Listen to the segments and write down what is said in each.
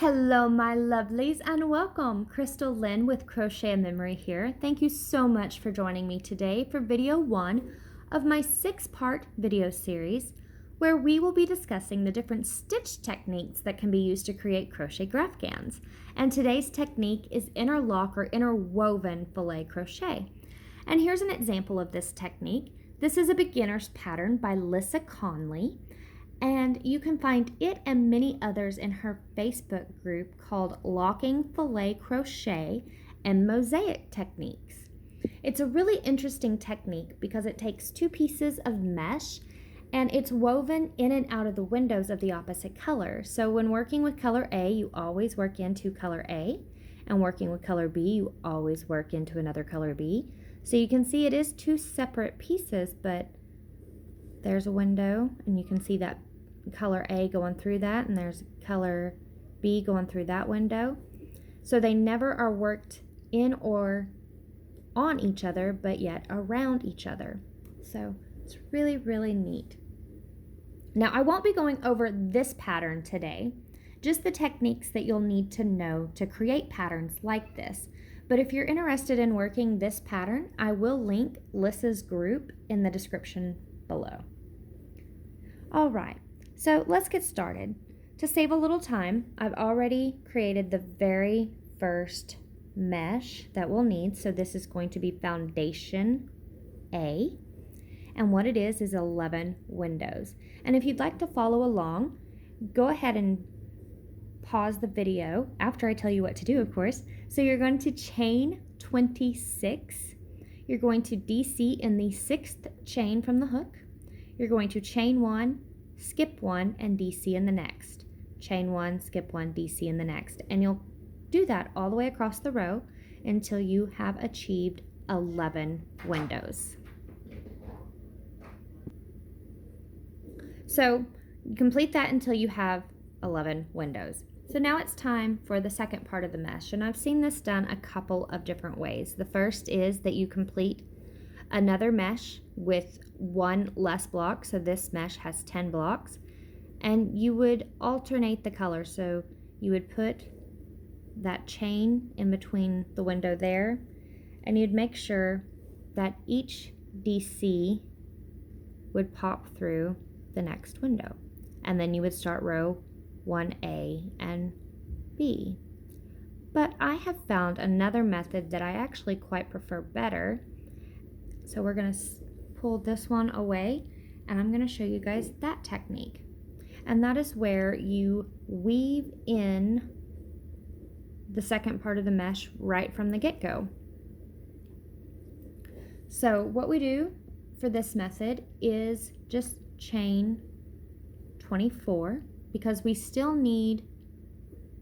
Hello my lovelies and welcome. Crystal Lynn with CrochetaMemory here. Thank you so much for joining me today for video 1 of my 6-part video series where we will be discussing the different stitch techniques that can be used to create crochet graphgans. And today's technique is interlock or interwoven filet crochet. And here's an example of this technique. This is a beginner's pattern by Lissa Conley. And you can find it and many others in her Facebook group called Locking Filet Crochet and Mosaic Techniques. It's a really interesting technique because it takes 2 pieces of mesh and it's woven in and out of the windows of the opposite color. So when working with color A, you always work into color A, and working with color B, you always work into another color B. So you can see it is 2 separate pieces, but there's a window and you can see that color A going through that, and there's color B going through that window. So they never are worked in or on each other, but yet around each other. So it's really, really neat. Now I won't be going over this pattern today, just the techniques that you'll need to know to create patterns like this. But if you're interested in working this pattern, I will link Lissa's group in the description below. All right. So let's get started. To save a little time, I've already created the very first mesh that we'll need. So this is going to be foundation A. And what it is 11 windows. And if you'd like to follow along, go ahead and pause the video after I tell you what to do, of course. So you're going to chain 26. You're going to DC in the 6th chain from the hook. You're going to chain 1, skip 1, and DC in the next. Chain 1, skip 1, DC in the next. And you'll do that all the way across the row until you have achieved 11 windows. So you complete that until you have 11 windows. So now it's time for the second part of the mesh, and I've seen this done a couple of different ways. The first is that you complete another mesh with 1 less block, so this mesh has 10 blocks, and you would alternate the color. So you would put that chain in between the window there, and you'd make sure that each DC would pop through the next window, and then you would start row 1A and B. But I have found another method that I actually quite prefer better. So we're going to pull this one away, and I'm going to show you guys that technique. And that is where you weave in the second part of the mesh right from the get-go. So what we do for this method is just chain 24, because we still need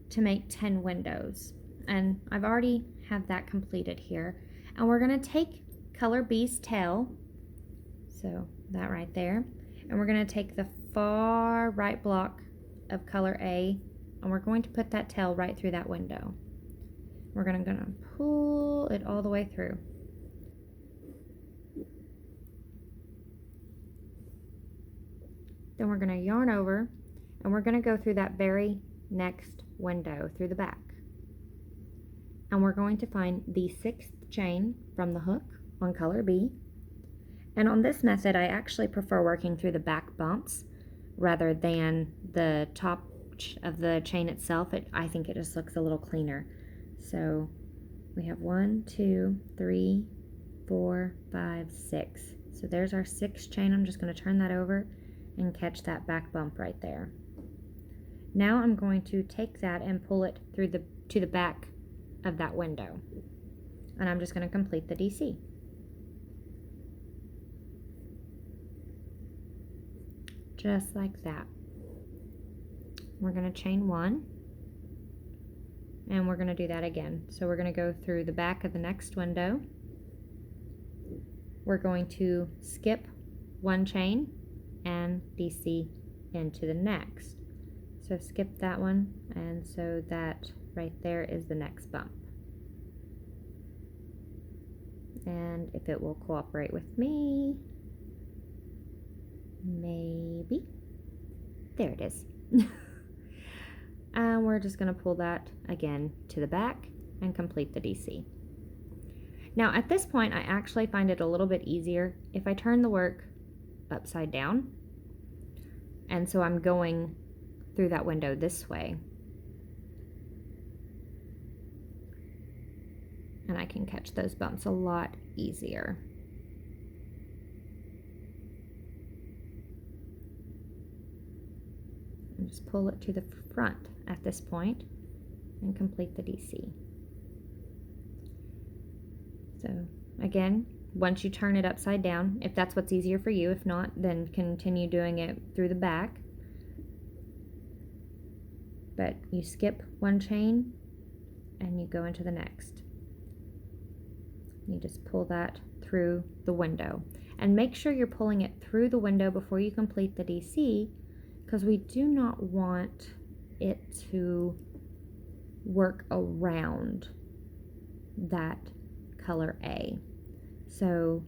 to make 10 windows. And I've already have that completed here. And we're going to take color B's tail, so that right there, and we're going to take the far right block of color A, and we're going to put that tail right through that window. We're going to pull it all the way through. Then we're going to yarn over, and we're going to go through that very next window through the back, and we're going to find the 6th chain from the hook on color B. And on this method, I actually prefer working through the back bumps rather than the top of the chain itself. I think it just looks a little cleaner. So we have 1, 2, 3, 4, 5, 6. So there's our 6th chain. I'm just going to turn that over and catch that back bump right there. Now I'm going to take that and pull it through to the back of that window. And I'm just going to complete the DC. Just like that. We're going to chain 1, and we're going to do that again. So we're going to go through the back of the next window. We're going to skip 1 chain and DC into the next. So skip that one, and so that right there is the next bump. And if it will cooperate with me, maybe. There it is. And we're just going to pull that again to the back and complete the DC. Now at this point, I actually find it a little bit easier if I turn the work upside down. And so I'm going through that window this way. And I can catch those bumps a lot easier. And just pull it to the front at this point and complete the DC. So again, once you turn it upside down, if that's what's easier for you, if not, then continue doing it through the back. But you skip one chain and you go into the next. You just pull that through the window. And make sure you're pulling it through the window before you complete the DC, because we do not want it to work around that color A. So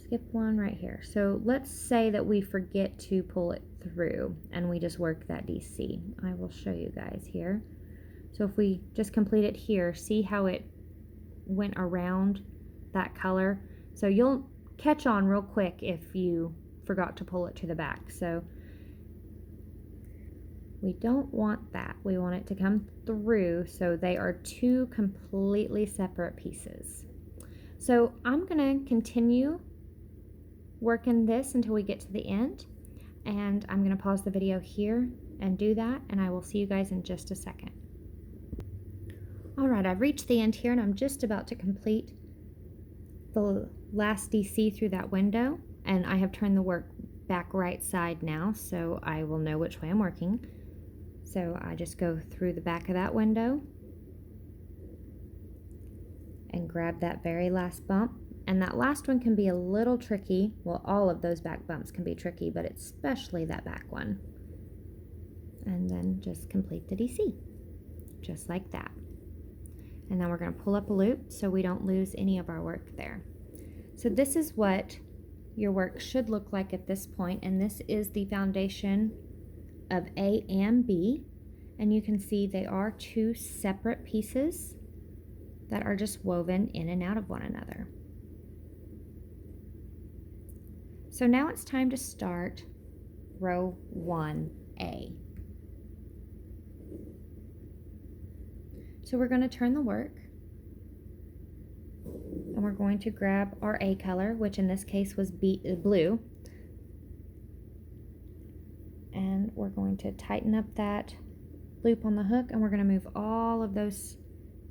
skip one right here. So let's say that we forget to pull it through and we just work that DC. I will show you guys here. So if we just complete it here, see how it went around that color? So you'll catch on real quick if you forgot to pull it to the back. So we don't want that. We want it to come through, so they are two completely separate pieces. So I'm going to continue working this until we get to the end, and I'm going to pause the video here and do that, and I will see you guys in just a second. Alright, I've reached the end here and I'm just about to complete the last DC through that window, and I have turned the work back right side now so I will know which way I'm working. So I just go through the back of that window and grab that very last bump, and that last one can be a little tricky. Well, all of those back bumps can be tricky, but especially that back one. And then just complete the DC, just like that. And then we're going to pull up a loop so we don't lose any of our work there. So this is what your work should look like at this point, and this is the foundation of A and B, and you can see they are two separate pieces that are just woven in and out of one another. So now it's time to start row 1A. So we're going to turn the work, and we're going to grab our A color, which in this case was blue, and we're going to tighten up that loop on the hook, and we're going to move all of those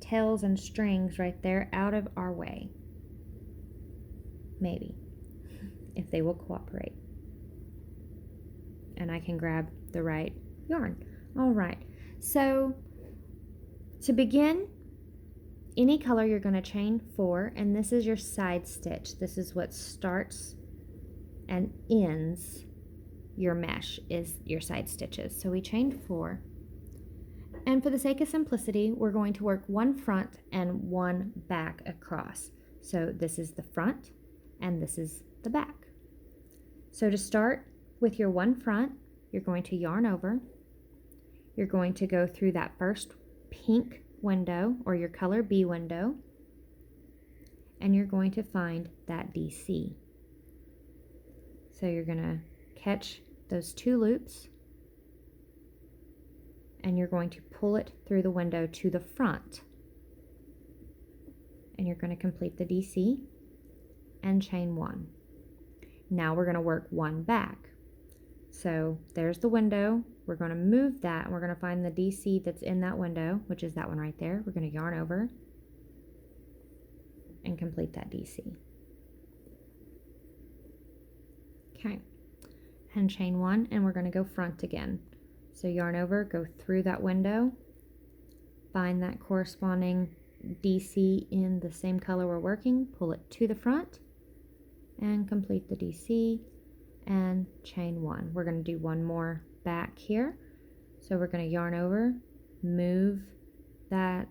tails and strings right there out of our way. Maybe, if they will cooperate. And I can grab the right yarn. All right, so to begin, any color you're going to chain 4, and this is your side stitch. This is what starts and ends your mesh, is your side stitches. So we chained 4, and for the sake of simplicity, we're going to work one front and one back across. So this is the front and this is the back. So to start with your one front, you're going to yarn over. You're going to go through that first pink window, or your color B window, and you're going to find that DC. So you're going to catch those 2 loops, and you're going to pull it through the window to the front, and you're going to complete the DC and chain 1. Now we're going to work one back. So there's the window. We're going to move that, and we're going to find the DC that's in that window, which is that one right there. We're going to yarn over and complete that DC. Okay, and chain 1, and we're going to go front again. So yarn over, go through that window, find that corresponding DC in the same color we're working, pull it to the front, and complete the DC and chain 1. We're going to do one more back here. So we're going to yarn over, move that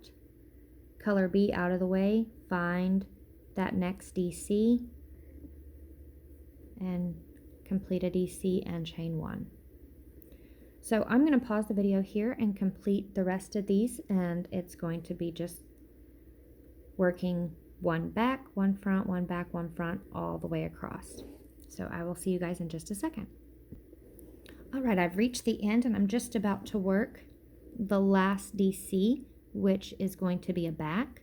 color B out of the way, find that next DC, and complete a DC and chain 1. So I'm going to pause the video here and complete the rest of these, and it's going to be just working one back, one front, one back, one front, all the way across. So I will see you guys in just a second. All right, I've reached the end and I'm just about to work the last DC, which is going to be a back.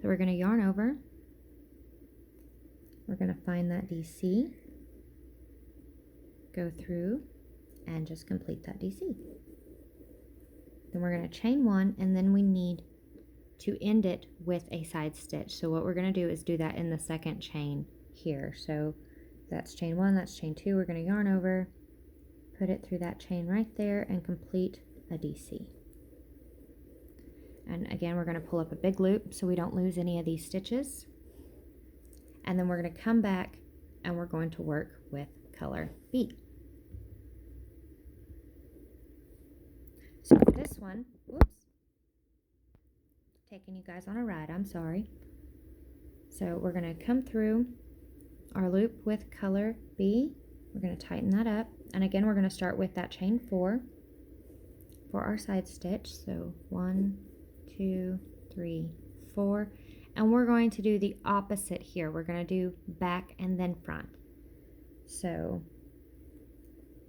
So we're going to yarn over. We're going to find that DC, go through, and just complete that DC. Then we're going to chain one, and then we need to end it with a side stitch. So what we're going to do is do that in the second chain here. So that's chain one, that's chain two. We're going to yarn over, put it through that chain right there, and complete a DC. And again, we're going to pull up a big loop so we don't lose any of these stitches. And then we're going to come back and we're going to work with color B. So for this one, whoops, taking you guys on a ride, I'm sorry. So we're going to come through our loop with color B. We're going to tighten that up. And again, we're going to start with that chain 4 for our side stitch. So 1, 2, 3, 4. And we're going to do the opposite here. We're going to do back and then front. So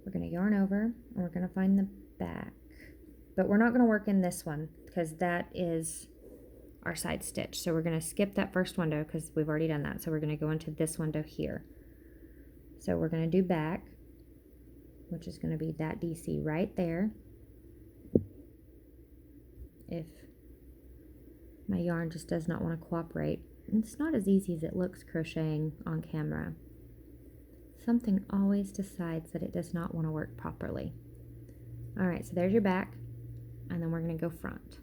we're going to yarn over and we're going to find the back. But we're not going to work in this one because that is our side stitch. So we're going to skip that first window because we've already done that. So we're going to go into this window here. So we're going to do back, which is going to be that DC right there. If my yarn just does not want to cooperate, and it's not as easy as it looks crocheting on camera. Something always decides that it does not want to work properly. All right, so there's your back, and then we're going to go front,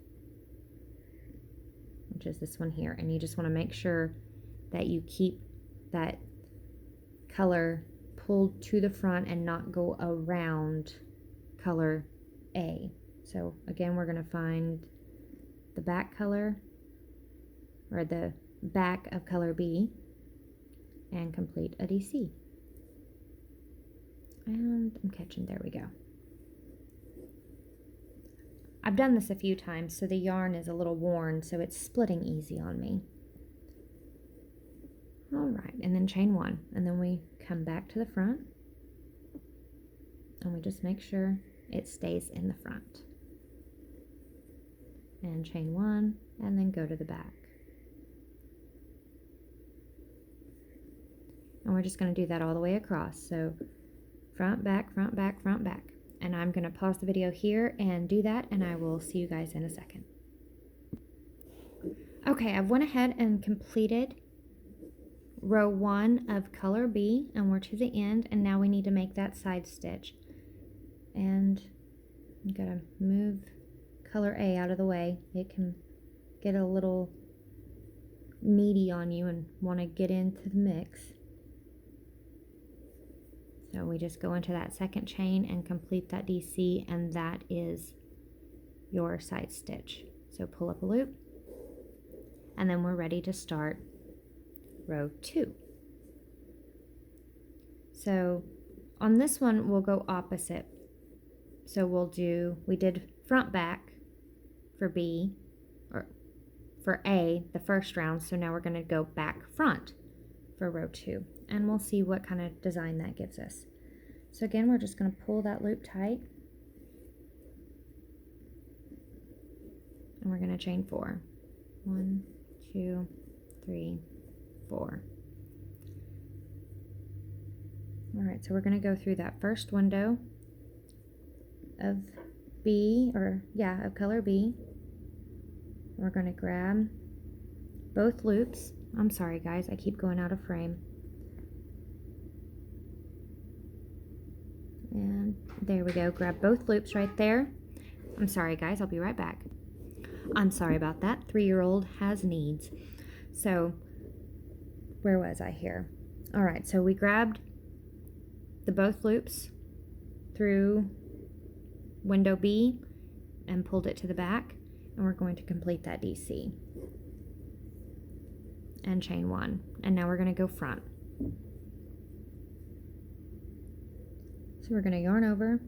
which is this one here. And you just want to make sure that you keep that color pulled to the front and not go around color A. So again, we're going to find the back color, or the back of color B, and complete a DC. And I'm catching, there we go. I've done this a few times, so the yarn is a little worn, so it's splitting easy on me. All right, and then chain one, and then we come back to the front, and we just make sure it stays in the front. And chain one, and then go to the back. And we're just going to do that all the way across. So front, back, front, back, front, back. And I'm going to pause the video here and do that, and I will see you guys in a second. Okay, I've went ahead and completed row 1 of color B, and we're to the end, and now we need to make that side stitch. And you gotta move color A out of the way. It can get a little needy on you and want to get into the mix. So we just go into that second chain and complete that DC, and that is your side stitch. So pull up a loop, and then we're ready to start row 2. So on this one we'll go opposite. So we did front back for B, or for A the first round, so now we're going to go back front for row 2, and we'll see what kind of design that gives us. So again, we're just going to pull that loop tight, and we're going to chain 4. 1, 2, 3, 4. All right, so we're going to go through that first window of B, of color B. We're going to grab both loops. I'm sorry guys, I keep going out of frame. And there we go, grab both loops right there. I'm sorry guys, I'll be right back. I'm sorry about that, 3-year-old has needs. So where was I here? All right, so we grabbed the both loops through window B and pulled it to the back, and we're going to complete that DC and chain 1, and now we're going to go front. So we're going to yarn over,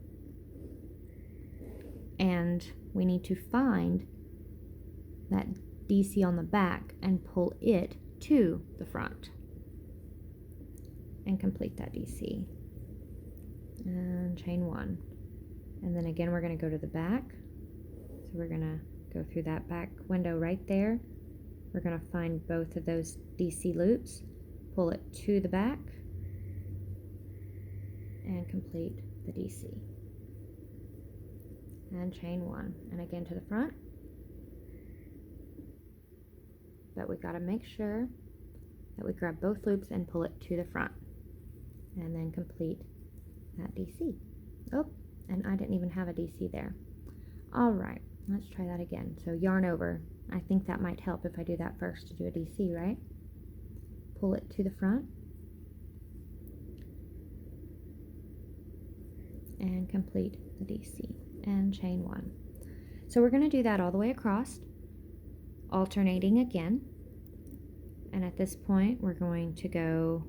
and we need to find that DC on the back and pull it to the front and complete that DC. And chain 1. And then again, we're going to go to the back. So we're going to go through that back window right there. We're going to find both of those DC loops, pull it to the back, and complete the DC. And chain 1. And again to the front. But we got to make sure that we grab both loops and pull it to the front. And then complete that DC. Oh, and I didn't even have a DC there. All right, let's try that again. So yarn over. I think that might help if I do that first to do a DC, right? Pull it to the front. And complete the DC. And chain 1. So we're going to do that all the way across, alternating again. And at this point, we're going to go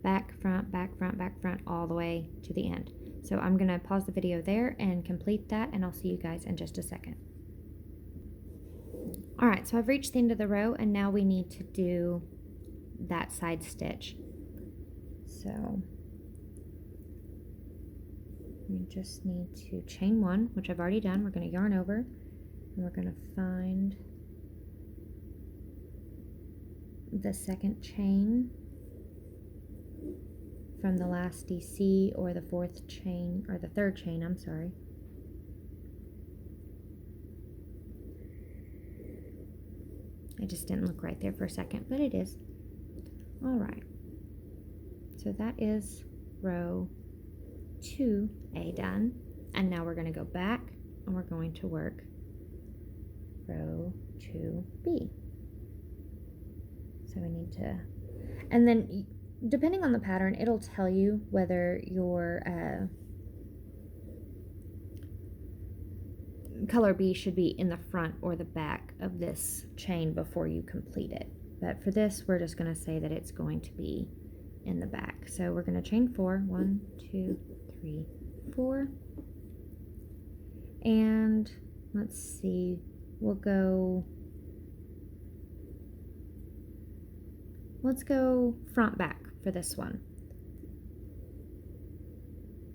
back, front, back, front, back, front, all the way to the end. So I'm going to pause the video there and complete that, and I'll see you guys in just a second. All right, so I've reached the end of the row, and now we need to do that side stitch. So we just need to chain 1, which I've already done. We're going to yarn over, and we're going to find the second chain from the last DC, or the fourth chain, or the third chain, I'm sorry. It just didn't look right there for a second, but it is. All right, so that is row 2A done, and now we're going to go back and we're going to work row 2B. So we need to, and then depending on the pattern, it'll tell you whether your color B should be in the front or the back of this chain before you complete it. But for this, we're just going to say that it's going to be in the back. So we're going to chain 4, 1, 2, 3, 4. And let's see, let's go front back for this one.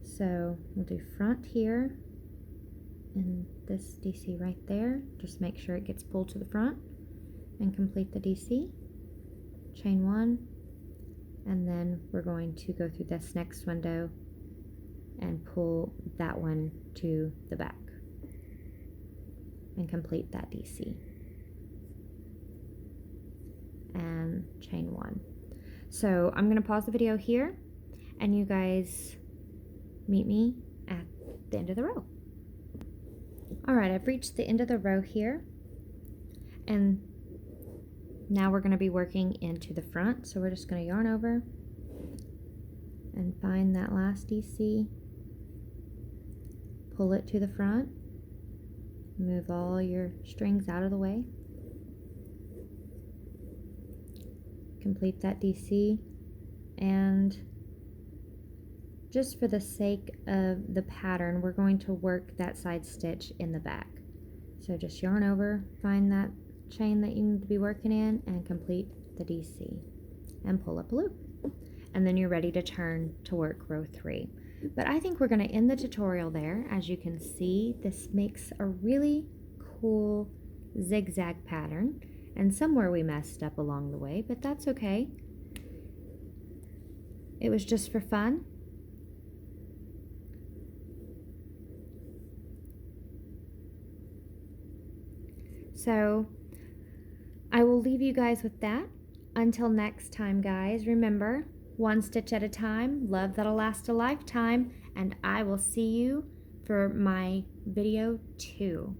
So we'll do front here in this DC right there. Just make sure it gets pulled to the front and complete the DC. Chain 1, and then we're going to go through this next window and pull that one to the back and complete that DC. And chain 1. So I'm going to pause the video here, and you guys meet me at the end of the row. Alright, I've reached the end of the row here, and now we're going to be working into the front. So we're just going to yarn over and find that last DC, pull it to the front, move all your strings out of the way, complete that DC, and just for the sake of the pattern, we're going to work that side stitch in the back. So just yarn over, find that chain that you need to be working in, and complete the DC and pull up a loop. And then you're ready to turn to work row 3. But I think we're going to end the tutorial there. As you can see, this makes a really cool zigzag pattern, and somewhere we messed up along the way, but that's okay. It was just for fun. So I will leave you guys with that. Until next time, guys, remember, one stitch at a time, love that'll last a lifetime, and I will see you for my video 2.